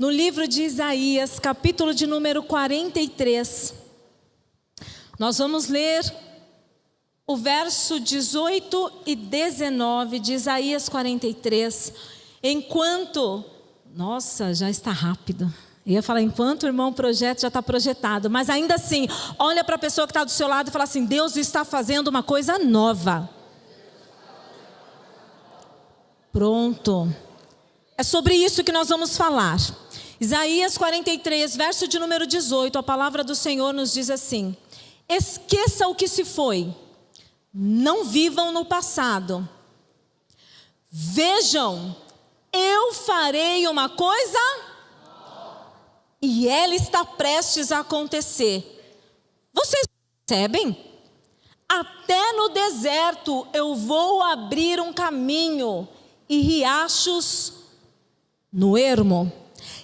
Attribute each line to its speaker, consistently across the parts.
Speaker 1: no livro de Isaías, capítulo de número 43. Nós vamos ler o verso 18 e 19 de Isaías 43. Nossa, já está rápido. Eu ia falar, enquanto o irmão o projeto já está projetado. Mas ainda assim, olha para a pessoa que está do seu lado e fala assim: Deus está fazendo uma coisa nova. Pronto. É sobre isso que nós vamos falar. Isaías 43, verso de número 18, a palavra do Senhor nos diz assim: esqueça o que se foi, não vivam no passado. Vejam, eu farei uma coisa e ela está prestes a acontecer. Vocês percebem? Até no deserto eu vou abrir um caminho e riachos no ermo.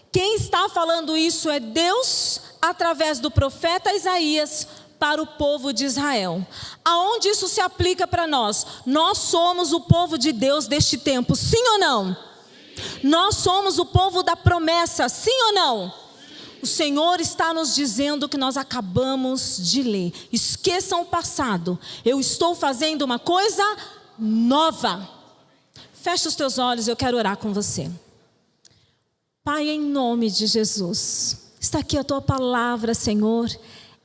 Speaker 1: Quem está falando isso é Deus, através do profeta Isaías, para o povo de Israel. Aonde isso se aplica para nós? Nós somos o povo de Deus deste tempo, sim ou não? Sim. Nós somos o povo da promessa, sim ou não? Sim. O Senhor está nos dizendo que nós acabamos de ler. Esqueçam o passado. Eu estou fazendo uma coisa nova. Feche os teus olhos, eu quero orar com você. Pai, em nome de Jesus, está aqui a tua palavra, Senhor.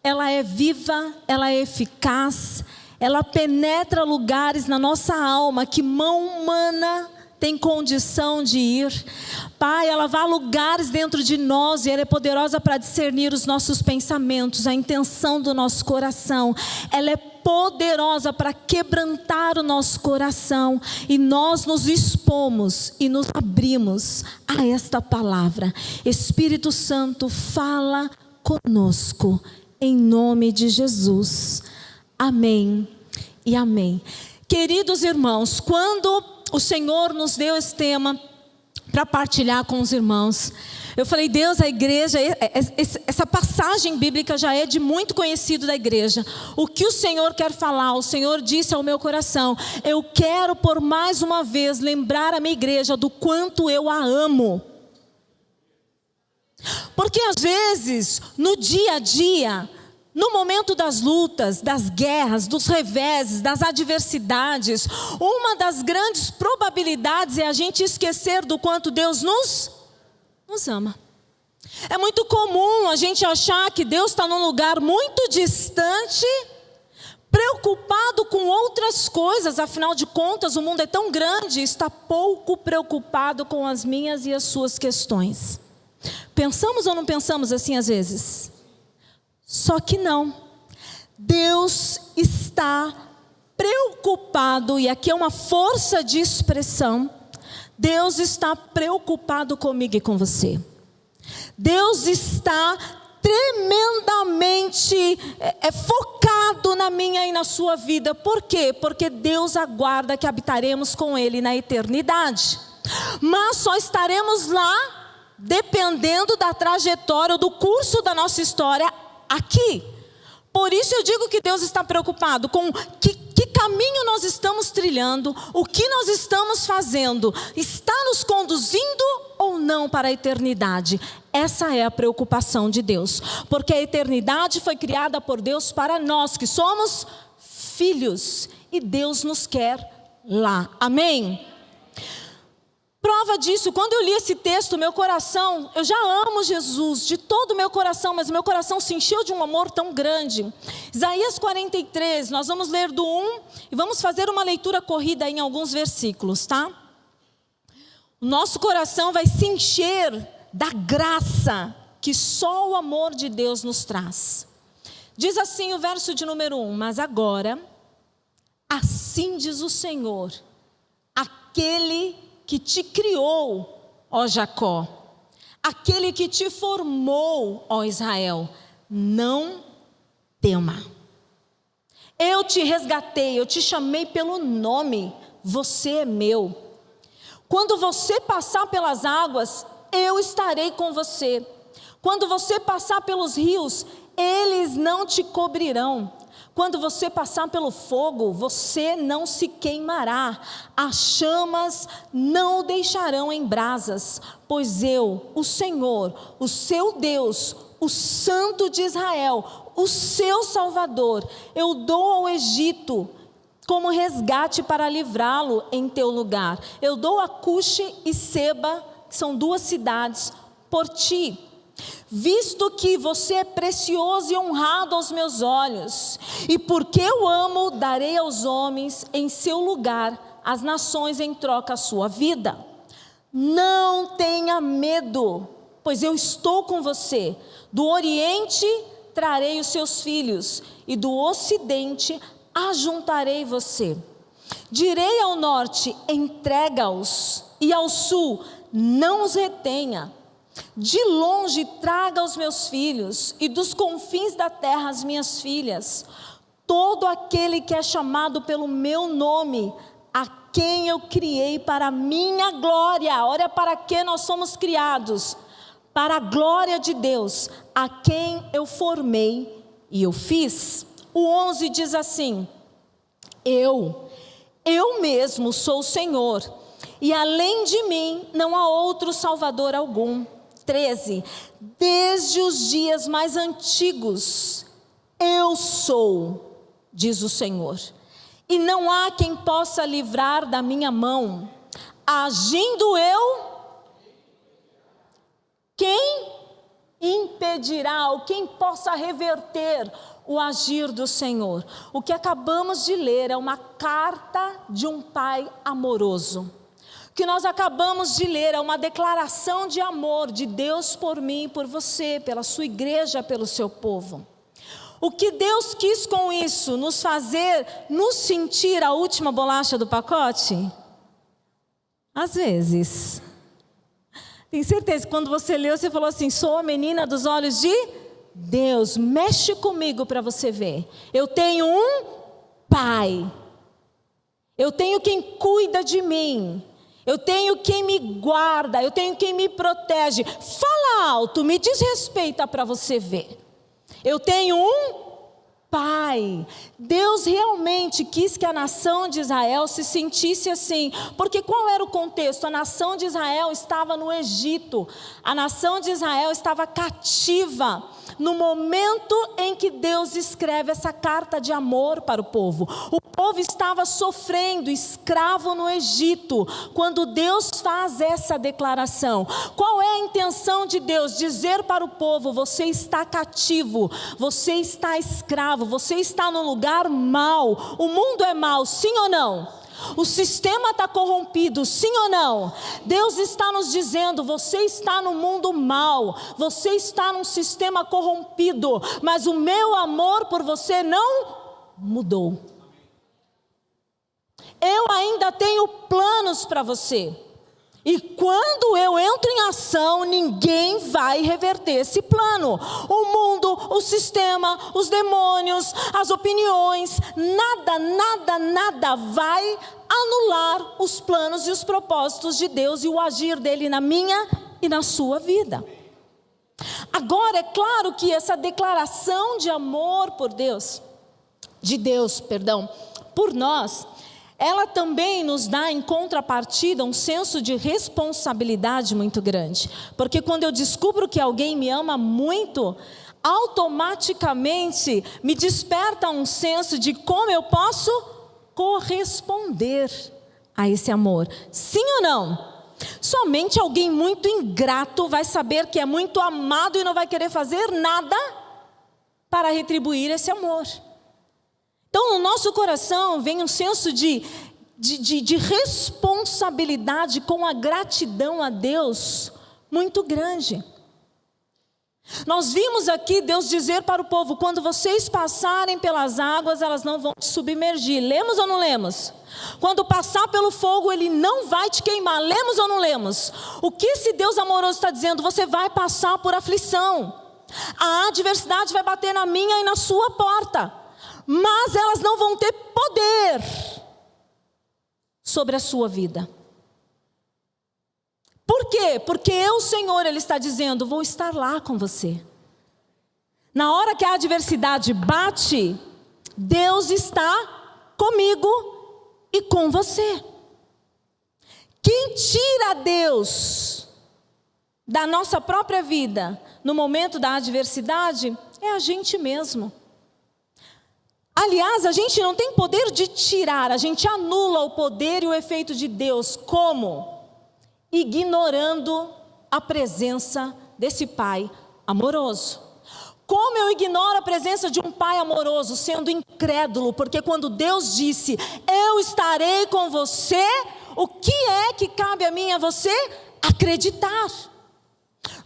Speaker 1: Ela é viva, ela é eficaz, ela penetra lugares na nossa alma que mão humana tem condição de ir. Pai, ela vai a lugares dentro de nós e ela é poderosa para discernir os nossos pensamentos, a intenção do nosso coração. Ela é poderosa para quebrantar o nosso coração, e nós nos expomos e nos abrimos a esta palavra. Espírito Santo, fala conosco, em nome de Jesus. Amém e amém. Queridos irmãos, quando o Senhor nos deu esse tema para partilhar com os irmãos, eu falei: Deus, a igreja, essa passagem bíblica já é de muito conhecido da igreja. O que o Senhor quer falar? O Senhor disse ao meu coração: eu quero por mais uma vez lembrar a minha igreja do quanto eu a amo. Porque às vezes, no dia a dia, no momento das lutas, das guerras, dos reveses, das adversidades, uma das grandes probabilidades é a gente esquecer do quanto Deus nos ama. É muito comum a gente achar que Deus está num lugar muito distante, preocupado com outras coisas. Afinal de contas, o mundo é tão grande, está pouco preocupado com as minhas e as suas questões. Pensamos ou não pensamos assim às vezes? Só que não. Deus está preocupado, e aqui é uma força de expressão. Deus está preocupado comigo e com você. Deus está tremendamente focado na minha e na sua vida. Por quê? Porque Deus aguarda que habitaremos com Ele na eternidade. Mas só estaremos lá dependendo da trajetória, do curso da nossa história aqui. Por isso eu digo que Deus está preocupado com que caminho nós estamos trilhando, o que nós estamos fazendo, está nos conduzindo ou não para a eternidade. Essa é a preocupação de Deus, porque a eternidade foi criada por Deus para nós que somos filhos, e Deus nos quer lá. Amém? Prova disso, quando eu li esse texto, meu coração, eu já amo Jesus de todo o meu coração, mas o meu coração se encheu de um amor tão grande. Isaías 43, nós vamos ler do 1 e vamos fazer uma leitura corrida em alguns versículos, tá? O nosso coração vai se encher da graça que só o amor de Deus nos traz. Diz assim o verso de número 1: mas agora, assim diz o Senhor, aquele que te criou, ó Jacó, aquele que te formou, ó Israel, não tema. Eu te resgatei, eu te chamei pelo nome, você é meu. Quando você passar pelas águas, eu estarei com você. Quando você passar pelos rios, eles não te cobrirão. Quando você passar pelo fogo, você não se queimará, as chamas não o deixarão em brasas, pois eu, o Senhor, o seu Deus, o Santo de Israel, o seu Salvador, eu dou ao Egito como resgate para livrá-lo em teu lugar. Eu dou a Cuxi e Seba, que são 2 cidades, por ti. Visto que você é precioso e honrado aos meus olhos, e porque eu amo, darei aos homens em seu lugar, as nações em troca a sua vida. Não tenha medo, pois eu estou com você. Do Oriente trarei os seus filhos, e do Ocidente ajuntarei você. Direi ao Norte, entrega-os, e ao Sul, não os retenha. De longe traga os meus filhos, e dos confins da terra as minhas filhas. Todo aquele que é chamado pelo meu nome, a quem eu criei para a minha glória. Olha para que nós somos criados. Para a glória de Deus, a quem eu formei e eu fiz. O 11 diz assim: eu mesmo sou o Senhor, e além de mim não há outro Salvador algum. 13, desde os dias mais antigos, eu sou, diz o Senhor, e não há quem possa livrar da minha mão. Agindo eu, quem impedirá, ou quem possa reverter o agir do Senhor? O que acabamos de ler é uma carta de um pai amoroso. O que nós acabamos de ler é uma declaração de amor de Deus por mim, por você, pela sua igreja, pelo seu povo. O que Deus quis com isso? Nos fazer, nos sentir a última bolacha do pacote? Às vezes. Tenho certeza que quando você leu, você falou assim: sou a menina dos olhos de Deus. Mexe comigo para você ver. Eu tenho um pai. Eu tenho quem cuida de mim. Eu tenho quem me guarda, eu tenho quem me protege. Fala alto, me desrespeita para você ver. Eu tenho um pai. Deus realmente quis que a nação de Israel se sentisse assim. Porque qual era o contexto? A nação de Israel estava no Egito. A nação de Israel estava cativa. No momento em que Deus escreve essa carta de amor para o povo estava sofrendo, escravo no Egito, quando Deus faz essa declaração. Qual é a intenção de Deus? Dizer para o povo: você está cativo, você está escravo, você está no lugar mau. O mundo é mau, sim ou não? O sistema está corrompido, sim ou não? Deus está nos dizendo: você está no mundo mau, você está num sistema corrompido, mas o meu amor por você não mudou. Eu ainda tenho planos para você. E quando eu entro em ação, ninguém vai reverter esse plano. O mundo, o sistema, os demônios, as opiniões, nada vai anular os planos e os propósitos de Deus e o agir dele na minha e na sua vida. Agora, é claro que essa declaração de amor por Deus, por nós, ela também nos dá em contrapartida um senso de responsabilidade muito grande. Porque quando eu descubro que alguém me ama muito, automaticamente me desperta um senso de como eu posso corresponder a esse amor. Sim ou não? Somente alguém muito ingrato vai saber que é muito amado e não vai querer fazer nada para retribuir esse amor. Então, no nosso coração vem um senso de responsabilidade com a gratidão a Deus muito grande. Nós vimos aqui Deus dizer para o povo: quando vocês passarem pelas águas, elas não vão te submergir. Lemos ou não lemos? Quando passar pelo fogo, ele não vai te queimar. Lemos ou não lemos? O que esse Deus amoroso está dizendo? Você vai passar por aflição. A adversidade vai bater na minha e na sua porta, mas elas não vão ter poder sobre a sua vida. Por quê? Porque eu, Senhor, Ele está dizendo: vou estar lá com você. Na hora que a adversidade bate, Deus está comigo e com você. Quem tira Deus da nossa própria vida no momento da adversidade é a gente mesmo. Aliás, a gente não tem poder de tirar, a gente anula o poder e o efeito de Deus. Como? Ignorando a presença desse Pai amoroso. Como eu ignoro a presença de um Pai amoroso? Sendo incrédulo, porque quando Deus disse, eu estarei com você, o que é que cabe a mim e a você? Acreditar.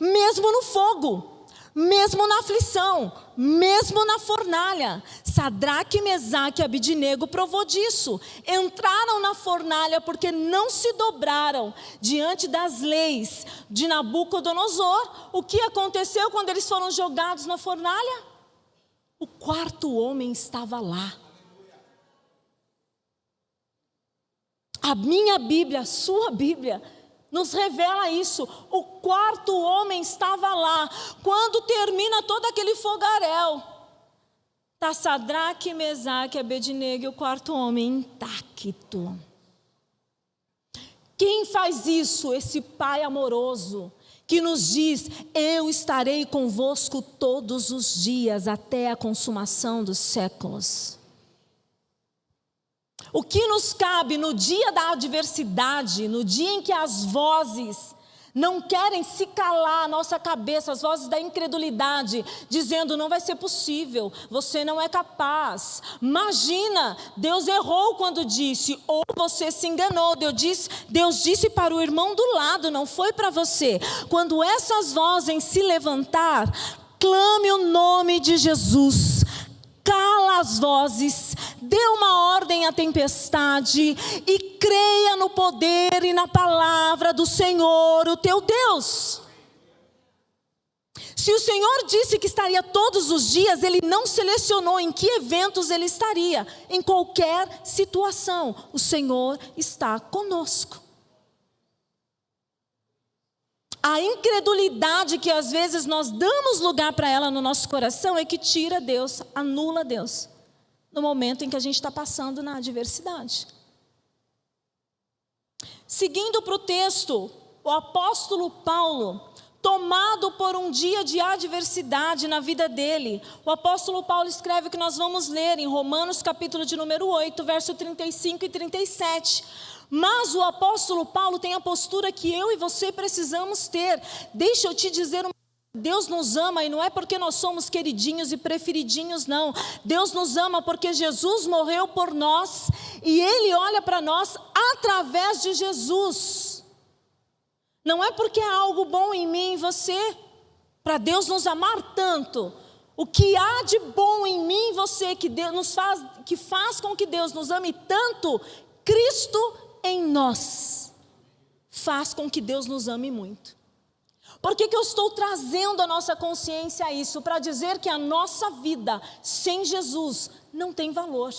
Speaker 1: Mesmo no fogo, mesmo na aflição, mesmo na fornalha. Sadraque, Mesaque e Abidnego provou disso. Entraram na fornalha porque não se dobraram diante das leis de Nabucodonosor. O que aconteceu quando eles foram jogados na fornalha? O quarto homem estava lá. A minha Bíblia, a sua Bíblia, nos revela isso. O quarto homem estava lá. Quando termina todo aquele fogaréu, está Sadraque, Mesaque e Abednego e o quarto homem intacto. Quem faz isso? Esse Pai amoroso que nos diz, eu estarei convosco todos os dias até a consumação dos séculos. O que nos cabe no dia da adversidade, no dia em que as vozes não querem se calar a nossa cabeça, as vozes da incredulidade, dizendo, não vai ser possível, você não é capaz. Imagina, Deus errou quando disse, ou você se enganou. Deus disse para o irmão do lado, não foi para você. Quando essas vozes se levantar, clame o nome de Jesus. Cala as vozes, dê uma ordem à tempestade e creia no poder e na palavra do Senhor, o teu Deus. Se o Senhor disse que estaria todos os dias, Ele não selecionou em que eventos Ele estaria. Em qualquer situação, o Senhor está conosco. A incredulidade que às vezes nós damos lugar para ela no nosso coração é que tira Deus, anula Deus, no momento em que a gente está passando na adversidade. Seguindo para o texto, o apóstolo Paulo, tomado por um dia de adversidade na vida dele, o apóstolo Paulo escreve o que nós vamos ler em Romanos capítulo de número 8, verso 35 e 37. Mas o apóstolo Paulo tem a postura que eu e você precisamos ter. Deixa eu te dizer, Deus nos ama e não é porque nós somos queridinhos e preferidinhos, não. Deus nos ama porque Jesus morreu por nós e Ele olha para nós através de Jesus. Não é porque há algo bom em mim e em você, para Deus nos amar tanto. O que há de bom em mim e você que faz com que Deus nos ame tanto, Cristo em nós faz com que Deus nos ame muito. Por que eu estou trazendo a nossa consciência a isso? Para dizer que a nossa vida sem Jesus não tem valor.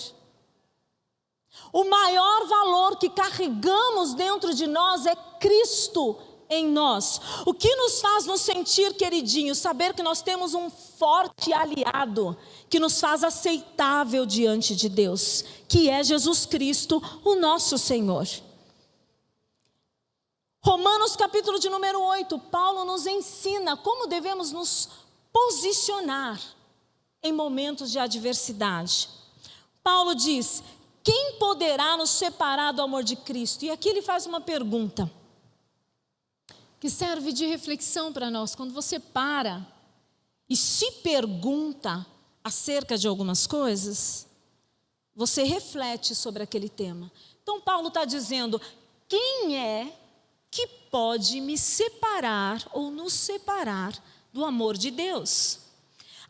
Speaker 1: O maior valor que carregamos dentro de nós é Cristo em nós. O que nos faz nos sentir queridinhos? Saber que nós temos um forte aliado que nos faz aceitável diante de Deus, que é Jesus Cristo, o nosso Senhor. Romanos capítulo de número 8, Paulo nos ensina como devemos nos posicionar em momentos de adversidade. Paulo diz, quem poderá nos separar do amor de Cristo? E aqui ele faz uma pergunta que serve de reflexão para nós. Quando você para e se pergunta acerca de algumas coisas, você reflete sobre aquele tema. Então Paulo está dizendo, quem é que pode me separar ou nos separar do amor de Deus?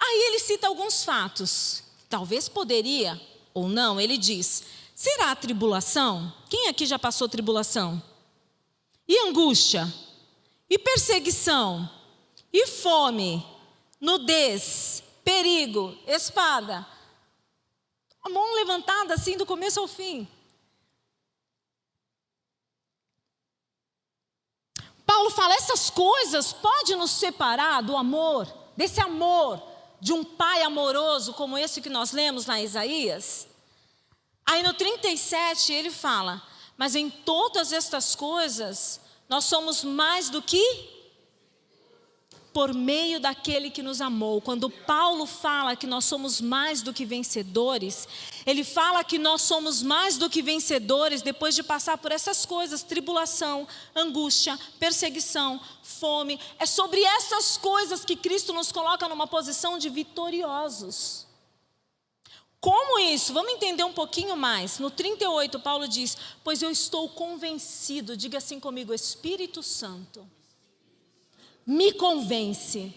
Speaker 1: Aí ele cita alguns fatos, talvez poderia ou não. Ele diz, será a tribulação? Quem aqui já passou tribulação? E angústia? E perseguição? E fome? Nudez? Perigo? Espada? A mão levantada assim do começo ao fim. Paulo fala, essas coisas podem nos separar do amor, desse amor de um pai amoroso como esse que nós lemos lá em Isaías? Aí no 37 ele fala: mas em todas estas coisas nós somos mais do que por meio daquele que nos amou. Quando Paulo fala que nós somos mais do que vencedores, ele fala que nós somos mais do que vencedores depois de passar por essas coisas: tribulação, angústia, perseguição, fome. É sobre essas coisas que Cristo nos coloca numa posição de vitoriosos. Como isso? Vamos entender um pouquinho mais. No 38, Paulo diz: pois eu estou convencido, diga assim comigo, Espírito Santo me convence.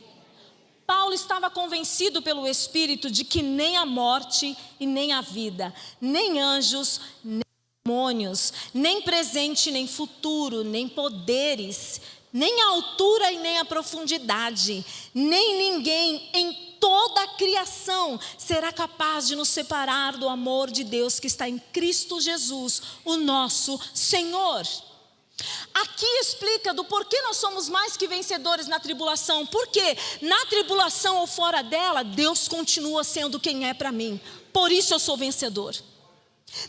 Speaker 1: Paulo estava convencido pelo Espírito de que nem a morte e nem a vida, nem anjos, nem demônios, nem presente, nem futuro, nem poderes, nem a altura e nem a profundidade, nem ninguém em toda a criação será capaz de nos separar do amor de Deus que está em Cristo Jesus, o nosso Senhor. Aqui explica do porquê nós somos mais que vencedores na tribulação. Porque na tribulação ou fora dela, Deus continua sendo quem é para mim. Por isso eu sou vencedor.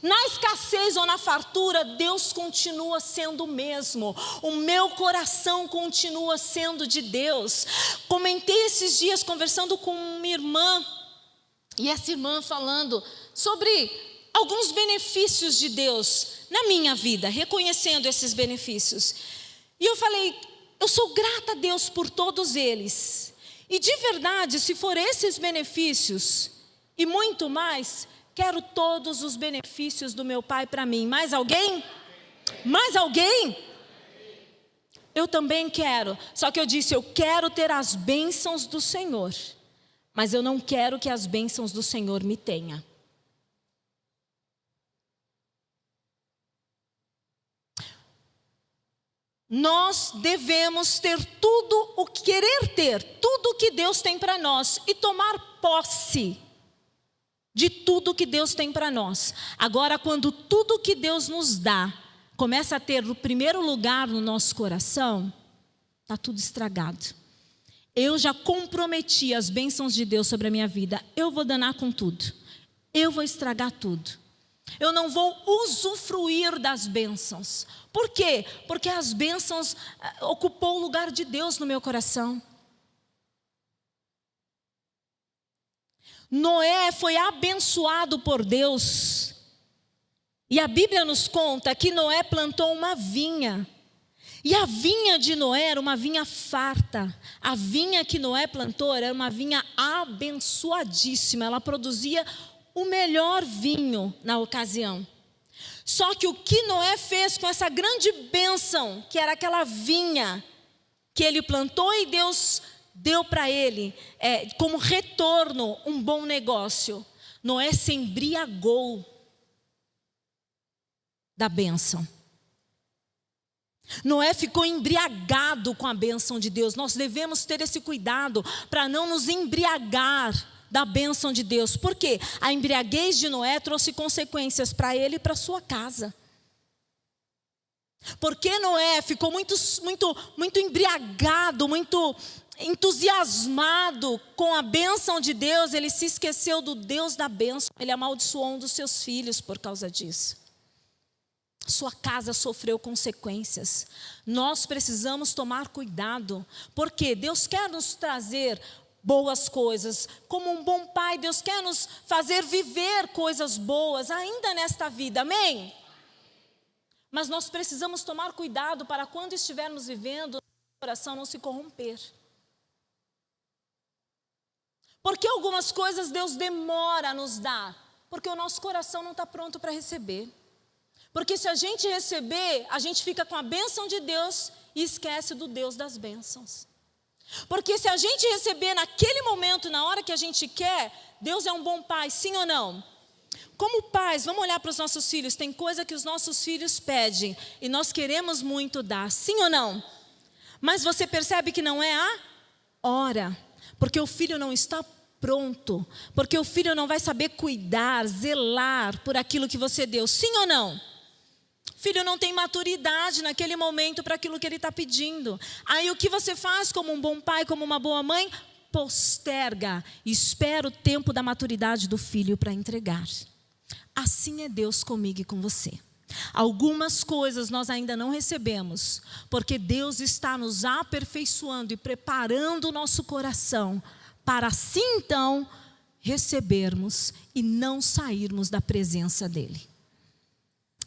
Speaker 1: Na escassez ou na fartura, Deus continua sendo o mesmo. O meu coração continua sendo de Deus. Comentei esses dias conversando com uma irmã, e essa irmã falando sobre alguns benefícios de Deus na minha vida, reconhecendo esses benefícios. E eu falei: eu sou grata a Deus por todos eles. E de verdade, se for esses benefícios e muito mais, quero todos os benefícios do meu Pai para mim. Mais alguém? Mais alguém? Eu também quero. Só que eu disse: eu quero ter as bênçãos do Senhor, mas eu não quero que as bênçãos do Senhor me tenham. Nós devemos ter tudo o que querer ter, tudo o que Deus tem para nós e tomar posse de tudo que Deus tem para nós. Agora, quando tudo que Deus nos dá começa a ter o primeiro lugar no nosso coração, está tudo estragado. Eu já comprometi as bênçãos de Deus sobre a minha vida. Eu vou danar com tudo. Eu vou estragar tudo. Eu não vou usufruir das bênçãos. Por quê? Porque as bênçãos ocupou o lugar de Deus no meu coração. Noé foi abençoado por Deus. E a Bíblia nos conta que Noé plantou uma vinha. E a vinha de Noé era uma vinha farta. A vinha que Noé plantou era uma vinha abençoadíssima. Ela produzia o melhor vinho na ocasião. Só que o que Noé fez com essa grande bênção, que era aquela vinha que ele plantou e Deus deu para ele, como retorno, um bom negócio. Noé se embriagou da bênção. Noé ficou embriagado com a bênção de Deus. Nós devemos ter esse cuidado para não nos embriagar da bênção de Deus. Por quê? A embriaguez de Noé trouxe consequências para ele e para sua casa. Porque Noé ficou muito embriagado, muito entusiasmado com a bênção de Deus, ele se esqueceu do Deus da bênção. Ele amaldiçoou um dos seus filhos por causa disso. Sua casa sofreu consequências. Nós precisamos tomar cuidado, porque Deus quer nos trazer boas coisas. Como um bom pai, Deus quer nos fazer viver coisas boas ainda nesta vida, amém? Mas nós precisamos tomar cuidado para quando estivermos vivendo, nosso coração não se corromper. Porque algumas coisas Deus demora a nos dar, porque o nosso coração não está pronto para receber. Porque se a gente receber, a gente fica com a bênção de Deus e esquece do Deus das bênçãos. Porque se a gente receber naquele momento, na hora que a gente quer, Deus é um bom pai, sim ou não? Como pais, vamos olhar para os nossos filhos. Tem coisa que os nossos filhos pedem e nós queremos muito dar, sim ou não? Mas você percebe que não é a hora, porque o filho não está pronto, porque o filho não vai saber cuidar, zelar por aquilo que você deu, sim ou não? Filho não tem maturidade naquele momento para aquilo que ele está pedindo. Aí o que você faz como um bom pai, como uma boa mãe? posterga e espera o tempo da maturidade do filho para entregar. Assim é Deus comigo e com você. Algumas coisas nós ainda não recebemos, porque Deus está nos aperfeiçoando e preparando o nosso coração para assim então recebermos e não sairmos da presença dEle.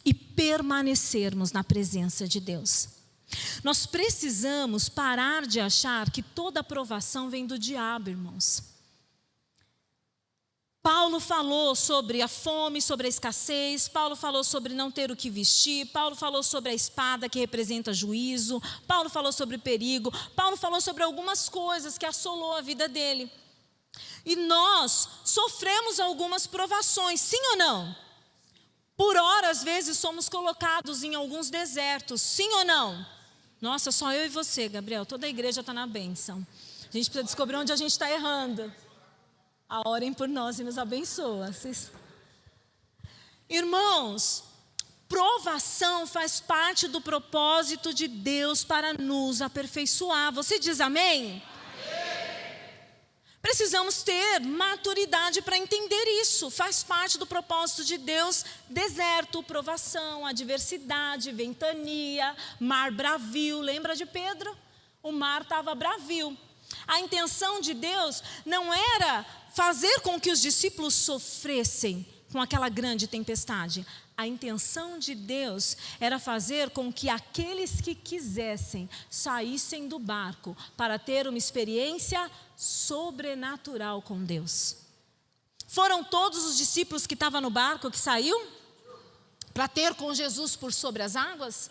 Speaker 1: E permanecermos na presença de Deus. Nós precisamos parar de achar que toda aprovação vem do diabo, irmãos. Paulo falou sobre a fome, sobre a escassez. Paulo falou sobre não ter o que vestir. Paulo falou sobre a espada que representa juízo. Paulo falou sobre perigo. Paulo falou sobre algumas coisas que assolou a vida dele. E nós sofremos algumas provações, sim ou não? Por hora, às vezes, somos colocados em alguns desertos, sim ou não? Nossa, só eu e você, Gabriel, toda a igreja está na bênção. A gente precisa descobrir onde a gente está errando. Orem por nós e nos abençoa. Irmãos, provação faz parte do propósito de Deus para nos aperfeiçoar. Você diz amém? Precisamos ter maturidade para entender isso. Faz parte do propósito de Deus. Deserto, provação, adversidade, ventania, mar bravio. Lembra de Pedro? O mar estava bravio. A intenção de Deus não era fazer com que os discípulos sofressem com aquela grande tempestade. A intenção de Deus era fazer com que aqueles que quisessem saíssem do barco para ter uma experiência sobrenatural com Deus. Foram todos os discípulos que estavam no barco que saiu para ter com Jesus por sobre as águas?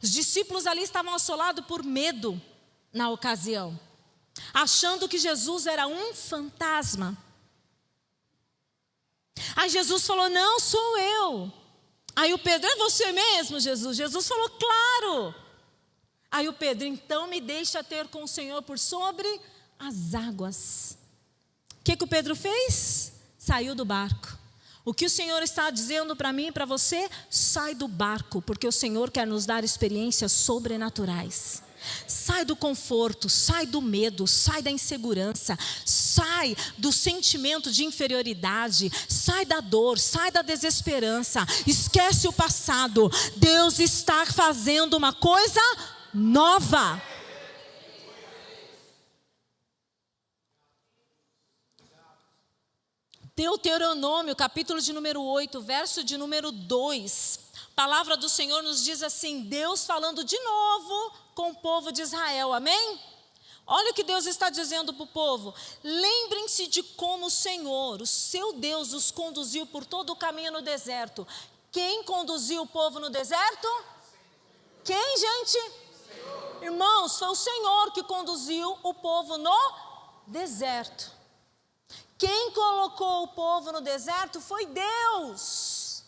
Speaker 1: Os discípulos ali estavam assolados por medo na ocasião, achando que Jesus era um fantasma. Aí Jesus falou: não, sou eu. Aí o Pedro: é você mesmo, Jesus? Jesus falou: claro. Aí o Pedro: então me deixa ter com o Senhor por sobre as águas. O que o Pedro fez? Saiu do barco. O que o Senhor está dizendo para mim e para você? Sai do barco, porque o Senhor quer nos dar experiências sobrenaturais. Sai do conforto, sai do medo, sai da insegurança, sai do sentimento de inferioridade, sai da dor, sai da desesperança, esquece o passado. Deus está fazendo uma coisa nova. Deuteronômio, capítulo de número 8, verso de número 2. A palavra do Senhor nos diz assim, Deus falando de novo com o povo de Israel, amém? Olha o que Deus está dizendo para o povo. Lembrem-se de como o Senhor, o seu Deus, os conduziu por todo o caminho no deserto. Quem conduziu o povo no deserto? Quem, gente? Irmãos, foi o Senhor que conduziu o povo no deserto. Quem colocou o povo no deserto foi Deus.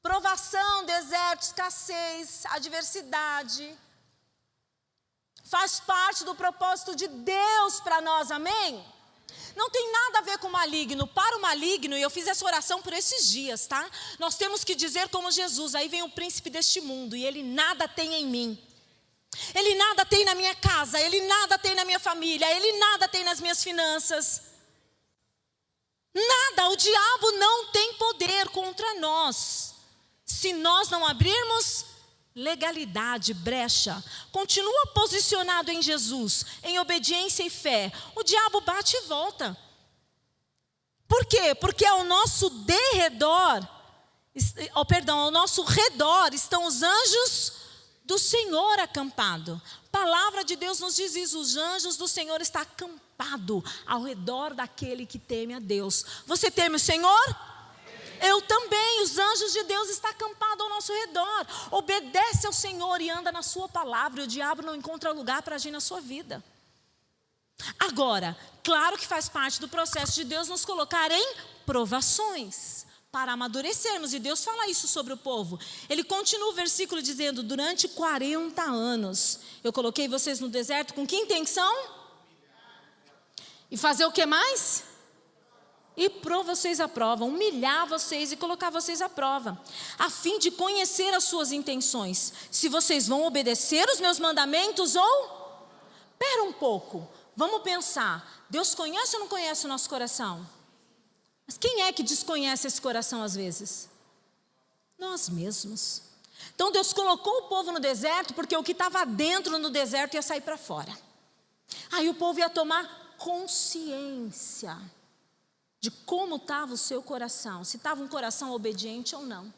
Speaker 1: Provação, deserto, escassez, adversidade. Faz parte do propósito de Deus para nós, amém? Não tem nada a ver com o maligno. Para o maligno, e eu fiz essa oração por esses dias, tá? Nós temos que dizer como Jesus, aí vem o príncipe deste mundo e ele nada tem em mim. Ele nada tem na minha casa, ele nada tem na minha família, ele nada tem nas minhas finanças. Nada, o diabo não tem poder contra nós. Se nós não abrirmos legalidade, brecha, continua posicionado em Jesus, em obediência e fé, o diabo bate e volta. Por quê? Porque ao nosso ao nosso redor estão os anjos do Senhor acampado. A palavra de Deus nos diz isso, os anjos do Senhor estão acampados ao redor daquele que teme a Deus. Você teme o Senhor? Eu também. Os anjos de Deus estão acampados ao nosso redor. Obedece ao Senhor e anda na sua palavra, e o diabo não encontra lugar para agir na sua vida. Agora, claro que faz parte do processo de Deus nos colocar em provações para amadurecermos, e Deus fala isso sobre o povo. Ele continua o versículo dizendo, durante 40 anos, eu coloquei vocês no deserto com que intenção? E fazer o que mais? E pôr vocês à prova, humilhar vocês e colocar vocês à prova, a fim de conhecer as suas intenções, se vocês vão obedecer os meus mandamentos ou... Pera um pouco, vamos pensar, Deus conhece ou não conhece o nosso coração? Mas quem é que desconhece esse coração às vezes? Nós mesmos. Então Deus colocou o povo no deserto, porque o que estava dentro no deserto ia sair para fora. Aí o povo ia tomar consciência de como estava o seu coração, se estava um coração obediente ou não.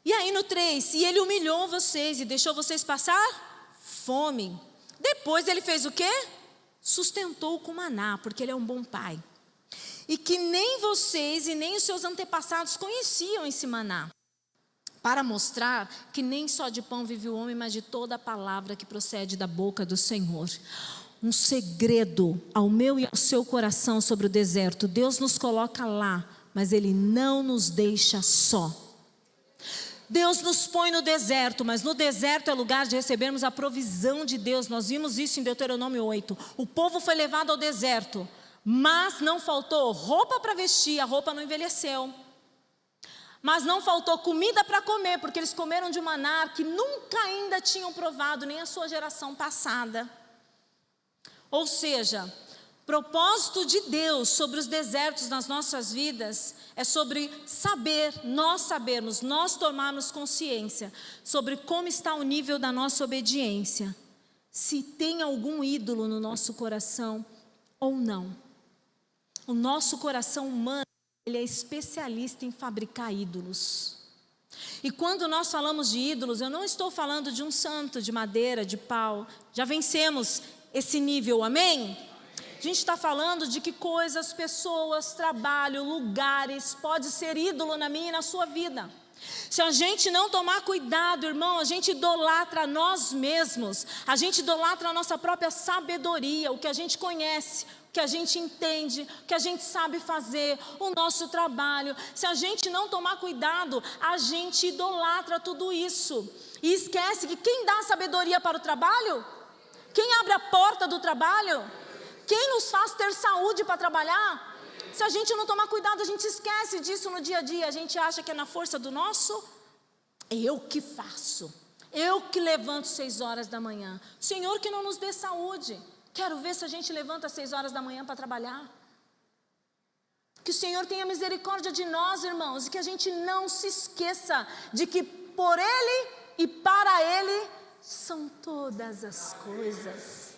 Speaker 1: E aí no 3, e ele humilhou vocês e deixou vocês passar fome. Depois ele fez o quê? Sustentou com maná, porque ele é um bom pai. E que nem vocês e nem os seus antepassados conheciam esse maná. Para mostrar que nem só de pão vive o homem, mas de toda a palavra que procede da boca do Senhor. Um segredo ao meu e ao seu coração sobre o deserto. Deus nos coloca lá, mas Ele não nos deixa só. Deus nos põe no deserto, mas no deserto é lugar de recebermos a provisão de Deus. Nós vimos isso em Deuteronômio 8. O povo foi levado ao deserto, mas não faltou roupa para vestir, a roupa não envelheceu. Mas não faltou comida para comer, porque eles comeram de um maná que nunca ainda tinham provado, nem a sua geração passada. Ou seja, propósito de Deus sobre os desertos nas nossas vidas é sobre nós sabermos, nós tomarmos consciência sobre como está o nível da nossa obediência. Se tem algum ídolo no nosso coração ou não. O nosso coração humano, ele é especialista em fabricar ídolos. E quando nós falamos de ídolos, eu não estou falando de um santo de madeira, de pau. Já vencemos esse nível, amém? A gente está falando de que coisas, pessoas, trabalho, lugares, pode ser ídolo na minha e na sua vida. Se a gente não tomar cuidado, irmão, a gente idolatra nós mesmos. A gente idolatra a nossa própria sabedoria, o que a gente conhece, o que a gente entende, o que a gente sabe fazer, o nosso trabalho. Se a gente não tomar cuidado, a gente idolatra tudo isso. E esquece que quem dá sabedoria para o trabalho? Quem abre a porta do trabalho? Quem nos faz ter saúde para trabalhar? Se a gente não tomar cuidado, a gente esquece disso no dia a dia. A gente acha que é na força do nosso. Eu que faço. Eu que levanto 6 horas da manhã. Senhor que não nos dê saúde. Quero ver se a gente levanta às 6 horas da manhã para trabalhar. Que o Senhor tenha misericórdia de nós, irmãos. E que a gente não se esqueça de que por Ele e para Ele são todas as coisas.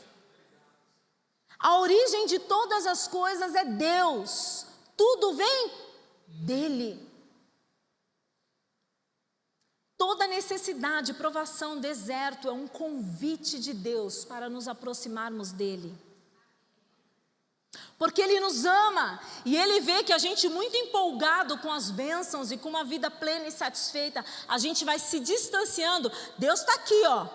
Speaker 1: A origem de todas as coisas é Deus. Tudo vem dEle. Toda necessidade, provação, deserto é um convite de Deus para nos aproximarmos dEle. Porque Ele nos ama e Ele vê que a gente muito empolgado com as bênçãos e com uma vida plena e satisfeita, a gente vai se distanciando. Deus está aqui, ó.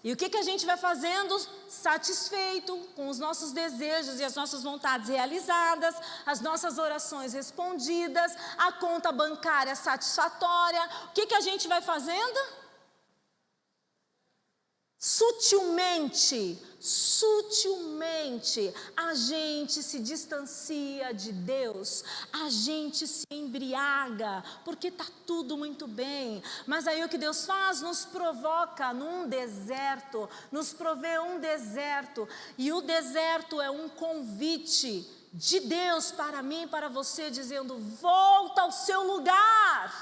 Speaker 1: E o que a gente vai fazendo? Satisfeito com os nossos desejos e as nossas vontades realizadas, as nossas orações respondidas, a conta bancária satisfatória. O que a gente vai fazendo? Sutilmente, a gente se distancia de Deus, a gente se embriaga, porque está tudo muito bem. Mas aí o que Deus faz? Nos provoca num deserto, nos provê um deserto. E o deserto é um convite de Deus para mim e para você, dizendo: volta ao seu lugar,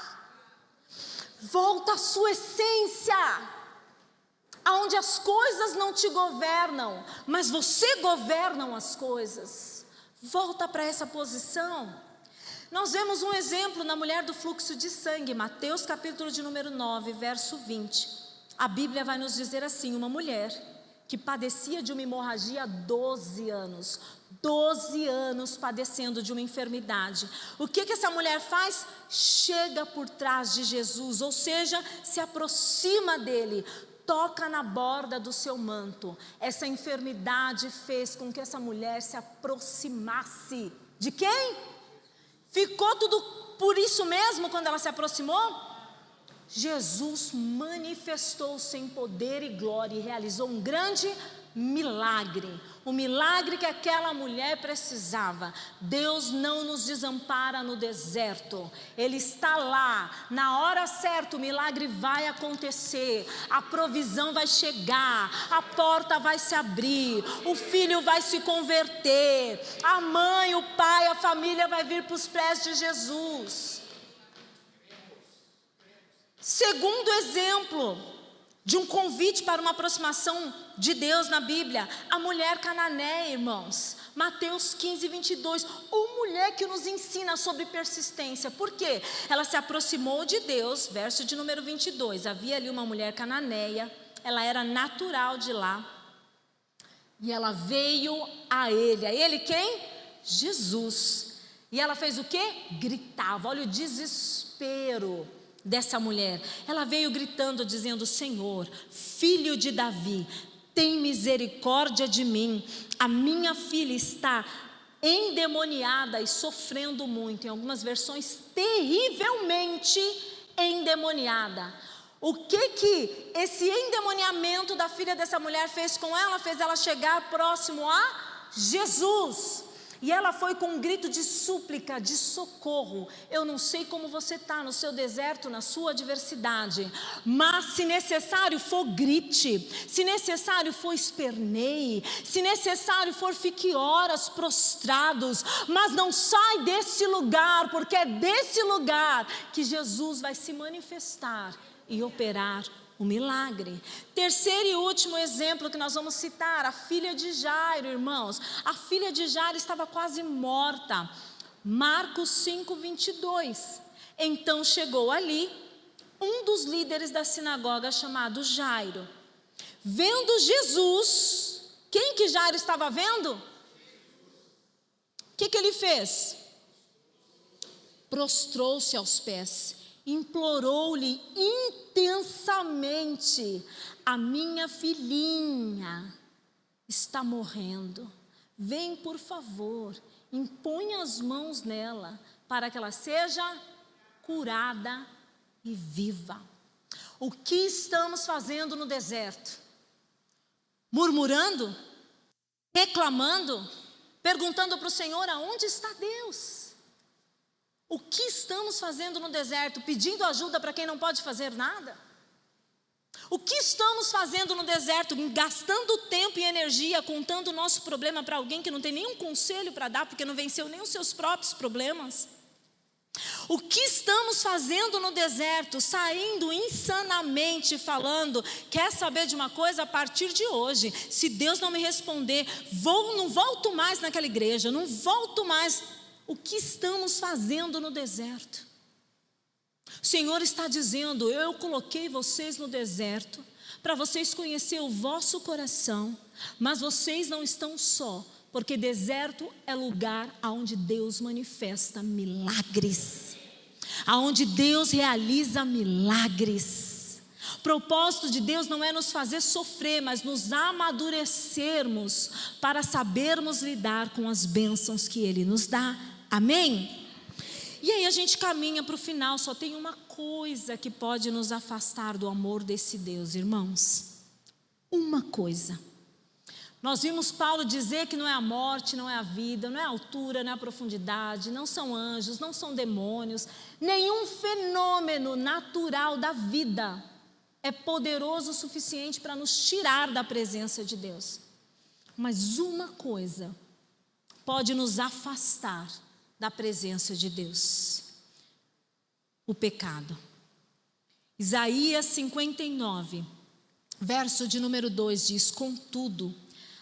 Speaker 1: volta à sua essência. Onde as coisas não te governam, mas você governa as coisas. Volta para essa posição. Nós vemos um exemplo na mulher do fluxo de sangue, Mateus capítulo de número 9, verso 20. A Bíblia vai nos dizer assim: uma mulher que padecia de uma hemorragia há 12 anos. 12 anos padecendo de uma enfermidade. O que essa mulher faz? Chega por trás de Jesus, ou seja, se aproxima dele, toca na borda do seu manto. Essa enfermidade fez com que essa mulher se aproximasse de quem? Ficou tudo por isso mesmo quando ela se aproximou? Jesus manifestou-se em poder e glória e realizou um grande milagre. O milagre que aquela mulher precisava. Deus não nos desampara no deserto. Ele está lá. Na hora certa o milagre vai acontecer. A provisão vai chegar. A porta vai se abrir. O filho vai se converter. A mãe, o pai, a família vai vir para os pés de Jesus. Segundo exemplo de um convite para uma aproximação de Deus na Bíblia, a mulher cananeia, irmãos. Mateus 15, 22. Uma mulher que nos ensina sobre persistência. Por quê? Ela se aproximou de Deus, verso de número 22. Havia ali uma mulher cananeia, ela era natural de lá. E ela veio a ele. A ele quem? Jesus. E ela fez o quê? Gritava. Olha o desespero dessa mulher. Ela veio gritando, dizendo: Senhor, filho de Davi, tem misericórdia de mim. A minha filha está endemoniada e sofrendo muito. Em algumas versões, terrivelmente endemoniada. O que esse endemoniamento da filha dessa mulher fez com ela? Fez ela chegar próximo a Jesus. E ela foi com um grito de súplica, de socorro. Eu não sei como você está no seu deserto, na sua adversidade, mas se necessário for, grite. Se necessário for, esperneie. Se necessário for, fique horas prostrados. Mas não sai desse lugar, porque é desse lugar que Jesus vai se manifestar e operar o milagre. Terceiro e último exemplo que nós vamos citar, a filha de Jairo, irmãos. A filha de Jairo estava quase morta. Marcos 5, 22. Então chegou ali um dos líderes da sinagoga chamado Jairo. Vendo Jesus, quem que Jairo estava vendo? O que ele fez? Prostrou-se aos pés, implorou-lhe intensamente: a minha filhinha está morrendo, vem por favor, impõe as mãos nela, para que ela seja curada e viva. O que estamos fazendo no deserto? Murmurando? Reclamando? Perguntando para o Senhor: aonde está Deus? O que estamos fazendo no deserto? Pedindo ajuda para quem não pode fazer nada? O que estamos fazendo no deserto? Gastando tempo e energia contando o nosso problema para alguém que não tem nenhum conselho para dar, porque não venceu nem os seus próprios problemas? O que estamos fazendo no deserto? Saindo insanamente falando: quer saber de uma coisa? A partir de hoje, se Deus não me responder, não volto mais naquela igreja, não volto mais. O que estamos fazendo no deserto? O Senhor está dizendo: eu coloquei vocês no deserto para vocês conhecerem o vosso coração, mas vocês não estão só, porque deserto é lugar onde Deus manifesta milagres, aonde Deus realiza milagres. O propósito de Deus não é nos fazer sofrer, mas nos amadurecermos para sabermos lidar com as bênçãos que Ele nos dá. Amém? E aí a gente caminha para o final. Só tem uma coisa que pode nos afastar do amor desse Deus, irmãos. Uma coisa. Nós vimos Paulo dizer que não é a morte, não é a vida, não é a altura, não é a profundidade, não são anjos, não são demônios. Nenhum fenômeno natural da vida é poderoso o suficiente para nos tirar da presença de Deus. Mas uma coisa pode nos afastar da presença de Deus: o pecado. Isaías 59, verso de número 2 diz: contudo,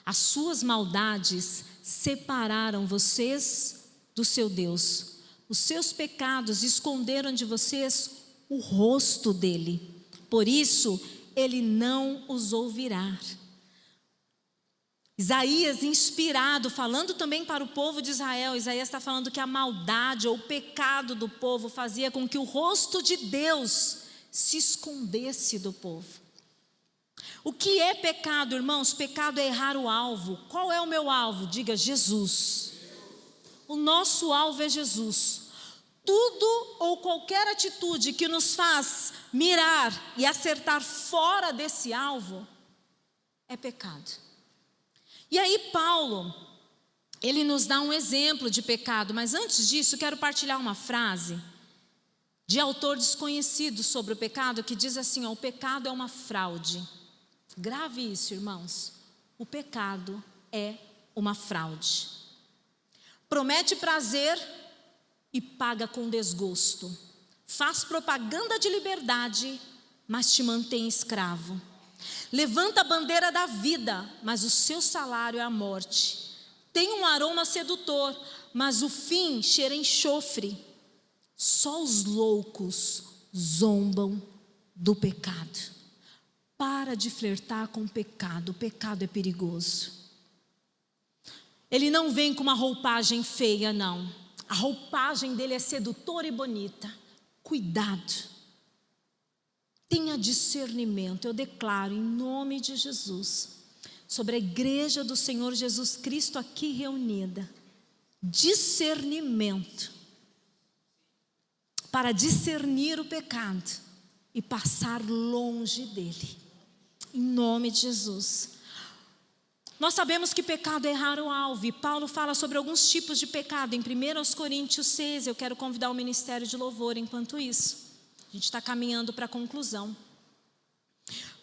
Speaker 1: as suas maldades separaram vocês do seu Deus, os seus pecados esconderam de vocês o rosto dele, por isso ele não os ouvirá. Isaías, inspirado, falando também para o povo de Israel, Isaías está falando que a maldade ou o pecado do povo fazia com que o rosto de Deus se escondesse do povo. O que é pecado, irmãos? Pecado é errar o alvo. Qual é o meu alvo? Diga: Jesus. O nosso alvo é Jesus. Tudo ou qualquer atitude que nos faz mirar e acertar fora desse alvo é pecado. E aí Paulo, ele nos dá um exemplo de pecado, mas antes disso quero partilhar uma frase de autor desconhecido sobre o pecado, que diz assim, ó, o pecado é uma fraude. Grave isso, irmãos. O pecado é uma fraude. Promete prazer e paga com desgosto. Faz propaganda de liberdade, mas te mantém escravo. Levanta a bandeira da vida, mas o seu salário é a morte. Tem um aroma sedutor, mas o fim cheira enxofre. Só os loucos zombam do pecado. Para de flertar com o pecado é perigoso. Ele não vem com uma roupagem feia, não. A roupagem dele é sedutora e bonita. Cuidado. Tenha discernimento, eu declaro em nome de Jesus, sobre a igreja do Senhor Jesus Cristo aqui reunida, discernimento, para discernir o pecado e passar longe dele, em nome de Jesus. Nós sabemos que pecado é errar o alvo, e Paulo fala sobre alguns tipos de pecado, em 1 Coríntios 6, eu quero convidar o ministério de louvor enquanto isso. A gente está caminhando para a conclusão.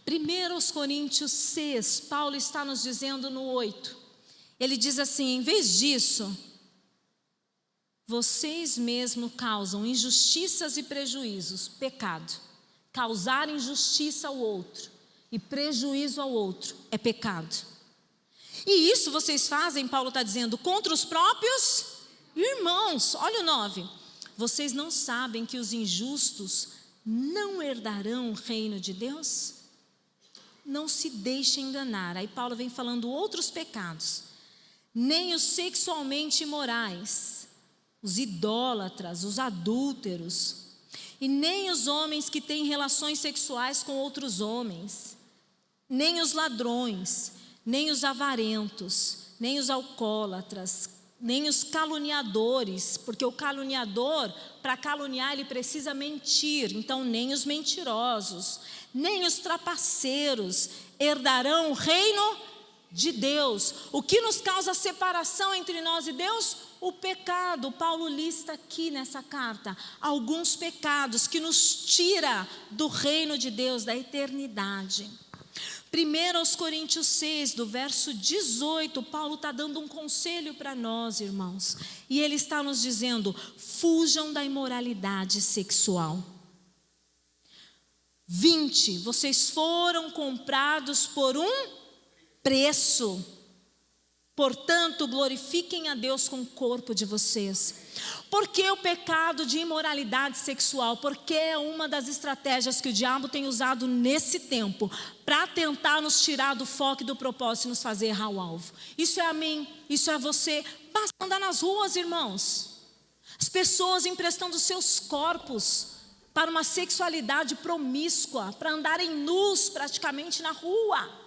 Speaker 1: 1 Coríntios 6, Paulo está nos dizendo no 8. Ele diz assim, em vez disso, vocês mesmos causam injustiças e prejuízos, pecado. Causar injustiça ao outro e prejuízo ao outro é pecado. E isso vocês fazem, Paulo está dizendo, contra os próprios irmãos. Olha o 9. Vocês não sabem que os injustos não herdarão o reino de Deus? Não se deixe enganar. Aí Paulo vem falando outros pecados. Nem os sexualmente imorais, os idólatras, os adúlteros, e nem os homens que têm relações sexuais com outros homens, nem os ladrões, nem os avarentos, nem os alcoólatras, nem os caluniadores, porque o caluniador, para caluniar, ele precisa mentir, então nem os mentirosos, nem os trapaceiros herdarão o reino de Deus. O que nos causa separação entre nós e Deus? O pecado. Paulo lista aqui nessa carta alguns pecados que nos tira do reino de Deus, da eternidade. 1 Coríntios 6, do verso 18, Paulo está dando um conselho para nós, irmãos. E ele está nos dizendo, fujam da imoralidade sexual. 20, vocês foram comprados por um preço. Portanto, glorifiquem a Deus com o corpo de vocês. Por que o pecado de imoralidade sexual? Porque é uma das estratégias que o diabo tem usado nesse tempo para tentar nos tirar do foco e do propósito e nos fazer errar o alvo. Isso é a mim, isso é você. Basta andar nas ruas, irmãos. As pessoas emprestando seus corpos para uma sexualidade promíscua, para andarem nus praticamente na rua.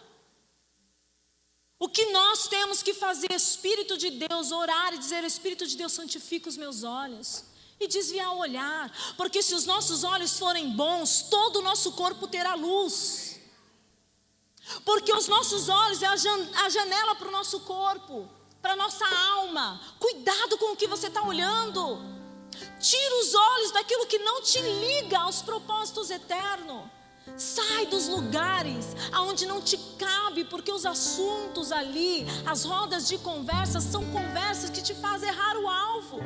Speaker 1: O que nós temos que fazer, Espírito de Deus, orar e dizer, Espírito de Deus, santifica os meus olhos. E desviar o olhar, porque se os nossos olhos forem bons, todo o nosso corpo terá luz. Porque os nossos olhos é a janela para o nosso corpo, para a nossa alma. Cuidado com o que você está olhando. Tira os olhos daquilo que não te liga aos propósitos eternos. Sai dos lugares aonde não te cabe, porque os assuntos ali, as rodas de conversa, são conversas que te fazem errar o alvo.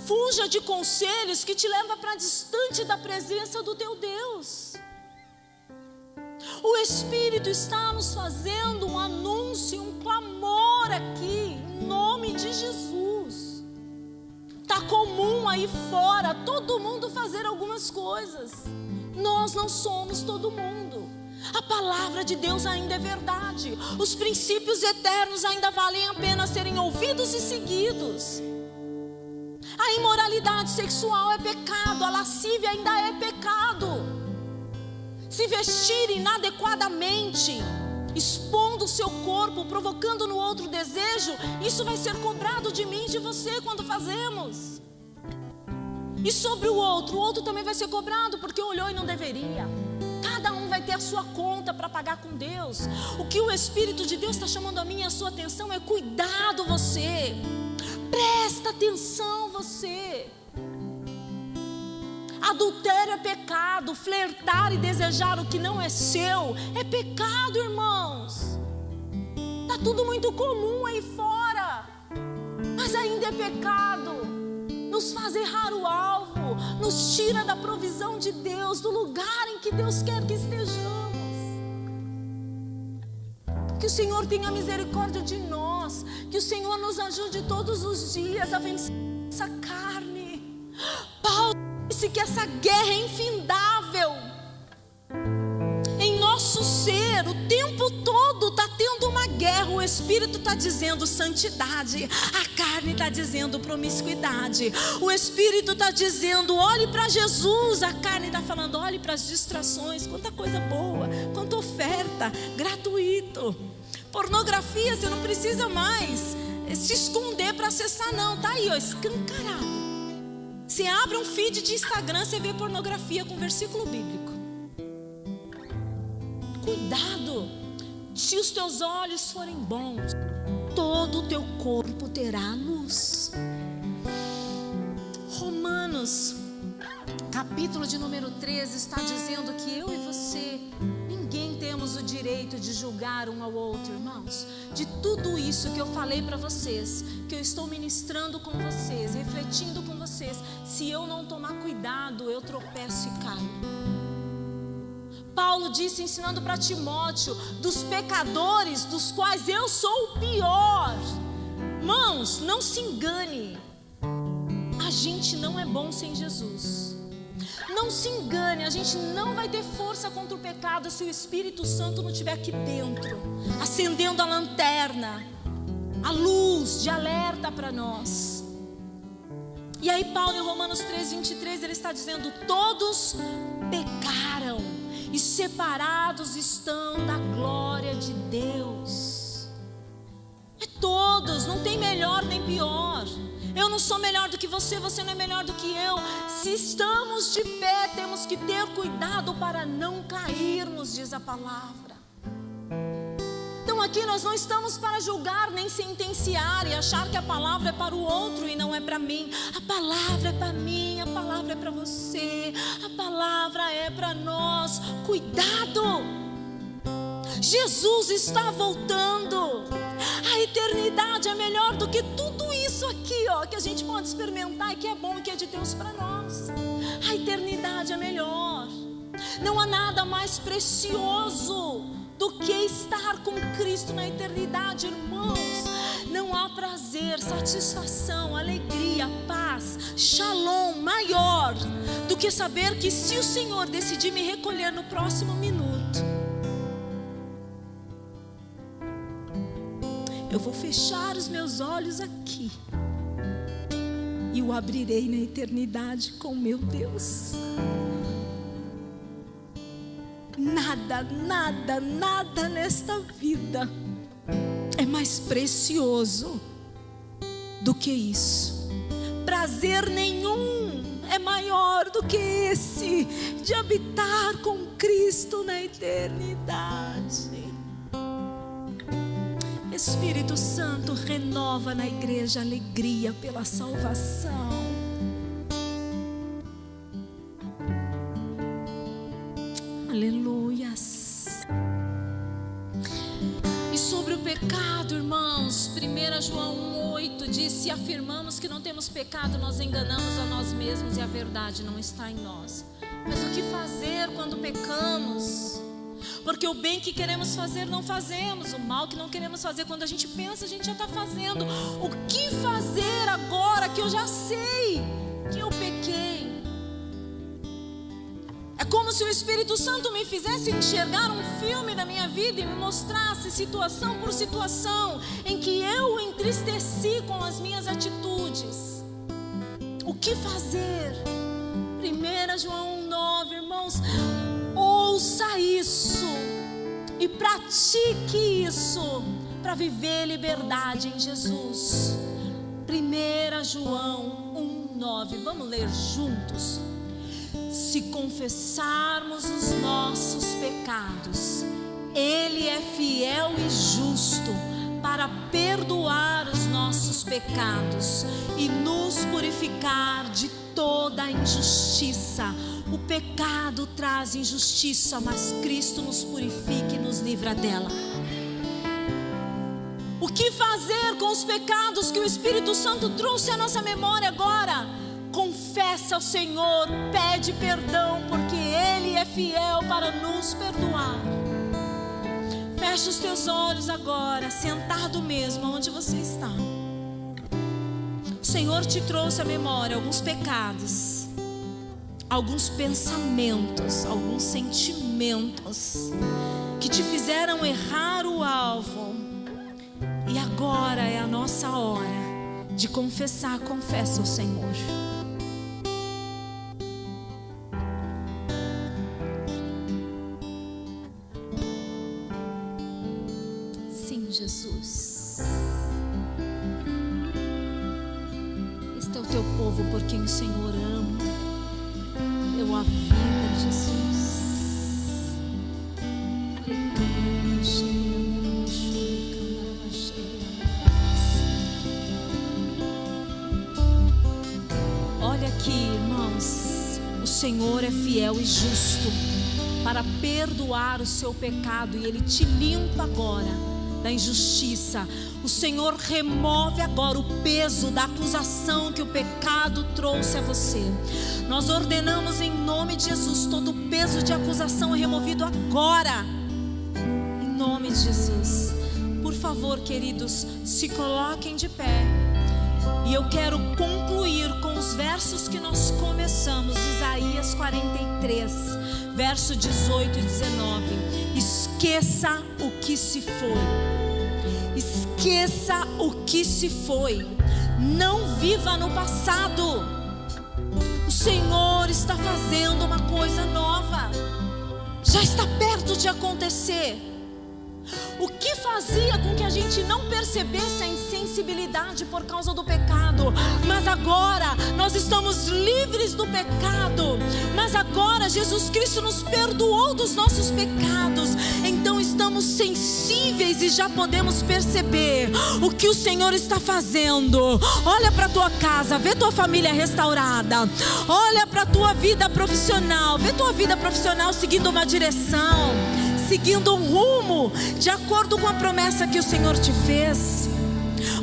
Speaker 1: Fuja de conselhos que te levam para distante da presença do teu Deus. O Espírito está nos fazendo um anúncio, um clamor aqui, em nome de Jesus. Está comum aí fora, todo mundo fazer algumas coisas. Nós não somos todo mundo. A palavra de Deus ainda é verdade. Os princípios eternos ainda valem a pena serem ouvidos e seguidos. A imoralidade sexual é pecado, a lascívia ainda é pecado. Se vestir inadequadamente, expondo o seu corpo, provocando no outro desejo, isso vai ser cobrado de mim e de você quando fazemos. E sobre o outro também vai ser cobrado, porque olhou e não deveria. Cada um vai ter ter a sua conta para pagar com Deus. O que o Espírito de Deus está chamando a minha e a sua atenção é: cuidado você, presta atenção você. Adultério é pecado, flertar e desejar o que não é seu é pecado, irmãos. Está tudo muito comum aí fora, mas ainda é pecado. Nos faz errar o alvo, nos tira da provisão de Deus, do lugar em que Deus quer que estejamos. Que o Senhor tenha misericórdia de nós, que o Senhor nos ajude todos os dias a vencer essa carne. Paulo disse que essa guerra é infindável em nosso ser, o tempo todo está tendo uma guerra. O Espírito está dizendo santidade, a carne está dizendo promiscuidade. O Espírito está dizendo olhe para Jesus, a carne está falando olhe para as distrações. Quanta coisa boa, quanta oferta, gratuito. Pornografia, você não precisa mais se esconder para acessar não, está aí, ó, escancarado. Você abre um feed de Instagram, você vê pornografia com versículo bíblico. Cuidado, se os teus olhos forem bons, todo o teu corpo terá luz. Romanos, capítulo de número 13, está dizendo que eu e você, ninguém temos o direito de julgar um ao outro, irmãos. De tudo isso que eu falei para vocês, que eu estou ministrando com vocês, refletindo com vocês, se eu não tomar cuidado, eu tropeço e caio. Paulo disse, ensinando para Timóteo, dos pecadores, dos quais eu sou o pior. Irmãos, não se engane, a gente não é bom sem Jesus. Não se engane, a gente não vai ter força contra o pecado se o Espírito Santo não estiver aqui dentro, acendendo a lanterna, a luz de alerta para nós. E aí Paulo em Romanos 3:23, ele está dizendo: todos pecaram e separados estão da glória de Deus. É todos, não tem melhor nem pior. Eu não sou melhor do que você, você não é melhor do que eu. Se estamos de pé, temos que ter cuidado para não cairmos, diz a palavra. Então aqui nós não estamos para julgar nem sentenciar e achar que a palavra é para o outro e não é para mim. A palavra é para mim, a palavra é para você, a palavra é para nós. Cuidado! Jesus está voltando. A eternidade é melhor do que tudo isso aqui, ó, que a gente pode experimentar e que é bom e que é de Deus para nós. A eternidade é melhor. Não há nada mais precioso do que estar com Cristo na eternidade, irmãos. Não há prazer, satisfação, alegria, paz, shalom maior do que saber que se o Senhor decidir me recolher no próximo minuto, eu vou fechar os meus olhos aqui e o abrirei na eternidade com meu Deus. Nada, nada, nada nesta vida é mais precioso do que isso. Prazer nenhum é maior do que esse de habitar com Cristo na eternidade. Espírito Santo, renova na igreja a alegria pela salvação. Aleluias. E sobre o pecado, irmãos, 1 João 1,8 diz: se afirmamos que não temos pecado, nós enganamos a nós mesmos e a verdade não está em nós. Mas o que fazer quando pecamos? Porque o bem que queremos fazer não fazemos, o mal que não queremos fazer, quando a gente pensa, a gente já está fazendo. O que fazer agora que eu já sei que eu pequei? É como se o Espírito Santo me fizesse enxergar um filme da minha vida e me mostrasse situação por situação em que eu entristeci com as minhas atitudes. O que fazer? 1 João 1,9, irmãos, ouça isso e pratique isso para viver liberdade em Jesus. 1 João 1,9, vamos ler juntos. Se confessarmos os nossos pecados, Ele é fiel e justo para perdoar os nossos pecados e nos purificar de toda a injustiça. O pecado traz injustiça, mas Cristo nos purifica e nos livra dela. O que fazer com os pecados que o Espírito Santo trouxe à nossa memória agora? Confessa ao Senhor, pede perdão, porque Ele é fiel para nos perdoar. Feche os teus olhos agora, sentado mesmo onde você está. O Senhor te trouxe à memória alguns pecados, alguns pensamentos, alguns sentimentos que te fizeram errar o alvo. E agora é a nossa hora de confessar. Confessa ao Senhor. Sim, Jesus. Este é o teu povo por quem o Senhor ama. Deu a vida, Jesus. Olha aqui, irmãos, o Senhor é fiel e justo para perdoar o seu pecado, e Ele te limpa agora da injustiça. O Senhor remove agora o peso da acusação que o pecado trouxe a você. Nós ordenamos em nome de Jesus, todo o peso de acusação é removido agora, em nome de Jesus. Por favor, queridos, se coloquem de pé. E eu quero concluir com os versos que nós começamos, Isaías 43, verso 18 e 19. Esqueça o que se foi. Esqueça o que se foi. Não viva no passado. O Senhor está fazendo uma coisa nova. Já está perto de acontecer. O que fazia com que a gente não percebesse a insensibilidade por causa do pecado? Mas agora nós estamos livres do pecado. Mas agora Jesus Cristo nos perdoou dos nossos pecados. Então estamos sensíveis e já podemos perceber o que o Senhor está fazendo. Olha para a tua casa, vê tua família restaurada. Olha para a tua vida profissional, vê tua vida profissional seguindo uma direção, seguindo um rumo de acordo com a promessa que o Senhor te fez.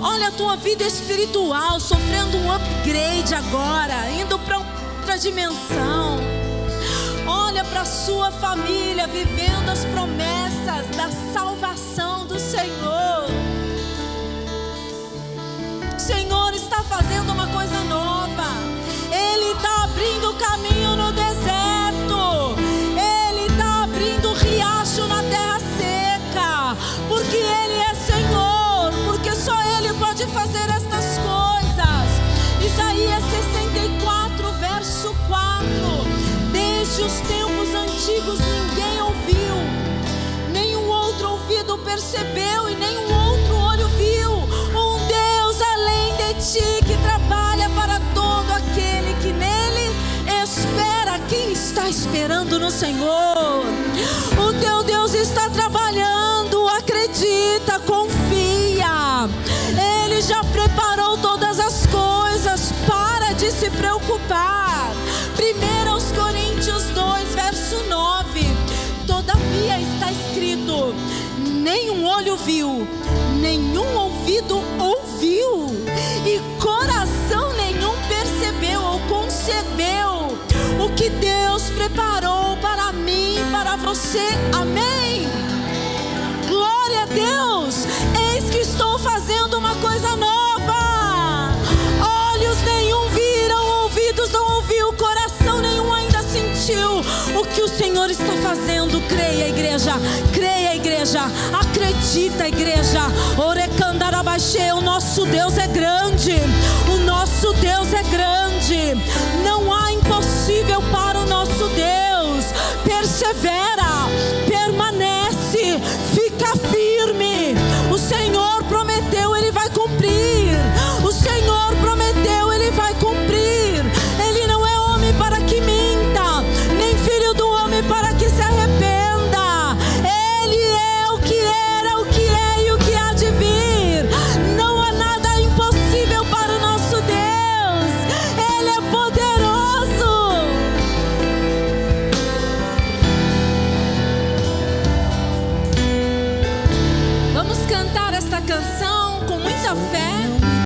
Speaker 1: Olha a tua vida espiritual sofrendo um upgrade agora, indo para outra dimensão. Olha para a sua família vivendo as promessas da salvação do Senhor. O Senhor está fazendo uma coisa nova. Ele está abrindo o caminho no deserto. Ele está abrindo riacho na terra seca, porque Ele é Senhor, porque só Ele pode fazer estas coisas. Isaías 64, verso 4. Desde os tempos antigos ninguém ouviu, nenhum outro ouvido percebeu e nenhum outro olho viu um Deus além de ti, que trabalha para todo aquele que nele espera. Quem está esperando no Senhor? O teu Deus está trabalhando, acredita, confia. Ele já preparou todas as coisas, para de se preocupar. 1 Coríntios 2, verso 9. Todavia está escrito: nenhum olho viu, nenhum ouvido ouviu, e coração nenhum percebeu ou concebeu o que Deus preparou para mim e para você. Amém? Glória a Deus! Eis que estou fazendo uma coisa nova. Olhos nenhum viram, ouvidos não ouviu, coração nenhum ainda sentiu o que o Senhor está fazendo. Creia, igreja, creia, igreja, acredita, igreja. Orecandarabaxê, o nosso Deus é grande, o nosso Deus é grande, não há impossível para o nosso Deus. Persevera, permanece, fica